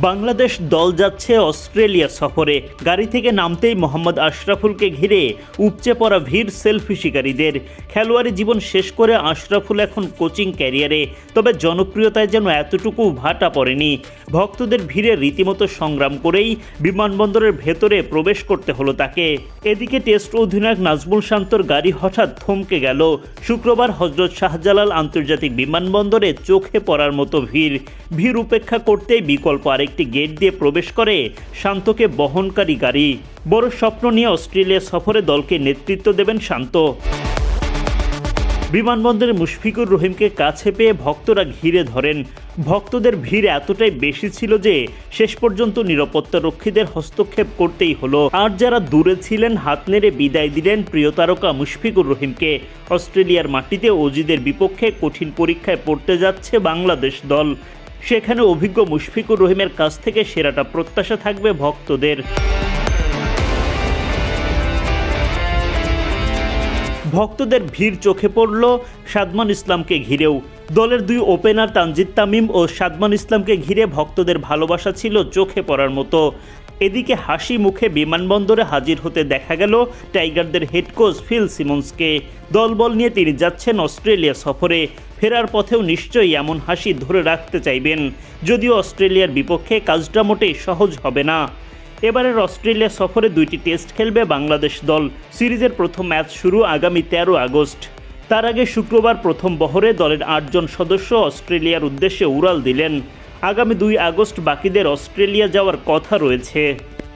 বাংলাদেশ দল যাচ্ছে অস্ট্রেলিয়া সফরে। গাড়ি থেকে নামতেই মোহাম্মদ আশরাফুলকে ঘিরে উপচে পড়া ভিড় সেলফি শিকারীদের। খেলোয়াড়ি জীবন শেষ করে আশরাফুল এখন কোচিং ক্যারিয়ারে, তবে জনপ্রিয়তায় যেন এতটুকু ভাটা পড়েনি। ভক্তদের ভিড়ে রীতিমতো সংগ্রাম করেই বিমানবন্দরের ভেতরে প্রবেশ করতে হলো তাকে। এদিকে টেস্ট অধিনায়ক নাজমুল শান্তর গাড়ি হঠাৎ থমকে গেল। শুক্রবার হযরত শাহজালাল আন্তর্জাতিক বিমানবন্দরে চোখে পড়ার মতো ভিড় উপেক্ষা করতেই বিকল্প আরেকটি গেট দিয়ে প্রবেশ করে শান্তকে বহনকারী গাড়ি। বড় স্বপ্ন নিয়ে অস্ট্রেলিয়া সফরে দলকে নেতৃত্ব দেবেন শান্ত। বিমানবন্দরে মুশফিকুর রহিমকে কাছে পেয়ে ভক্তরা ঘিরে ধরেন। ভক্তদের ভিড় এতটাই বেশি ছিল যে শেষ পর্যন্ত নিরাপত্তা রক্ষীদের হস্তক্ষেপ করতেই হলো। আর যারা দূরে ছিলেন হাত নেড়ে বিদায় দিলেন প্রিয় তারকা মুশফিকুর রহিমকে। অস্ট্রেলিয়ার মাটিতে অজিদের বিপক্ষে কঠিন পরীক্ষায় পড়তে যাচ্ছে বাংলাদেশ দল। সেখানে অভিজ্ঞ মুশফিকুর রহিমের কাছ থেকে সেরাটা প্রত্যাশা থাকবে ভক্তদের। ভক্তদের ভিড় চোখে পড়ল সাদমান ইসলামকে ঘিরেও। দলের দুই ওপেনার তানজিদ তামিম ও সাদমান ইসলামকে ঘিরে ভক্তদের ভালোবাসা ছিল চোখে পড়ার মতো। এদিকে হাসি মুখে বিমানবন্দরে হাজির হতে দেখা গেল টাইগারদের হেড কোচ ফিল সিমন্সকে। দলবল নিয়ে তিনি যাচ্ছেন অস্ট্রেলিয়া সফরে। ফেরার পথেও নিশ্চয়ই এমন হাসি ধরে রাখতে চাইবেন, যদিও অস্ট্রেলিয়ার বিপক্ষে কাজটা মোটেই সহজ হবে না। এবারের অস্ট্রেলিয়া সফরে দুইটি টেস্ট খেলবে বাংলাদেশ দল। সিরিজের প্রথম ম্যাচ শুরু আগামী 13 আগস্ট। তার আগে শুক্রবার প্রথম বহরে দলের 8 জন সদস্য অস্ট্রেলিয়ার উদ্দেশ্যে উড়াল দিলেন। আগামী 2 আগস্ট বাকিদের অস্ট্রেলিয়া যাওয়ার কথা রয়েছে।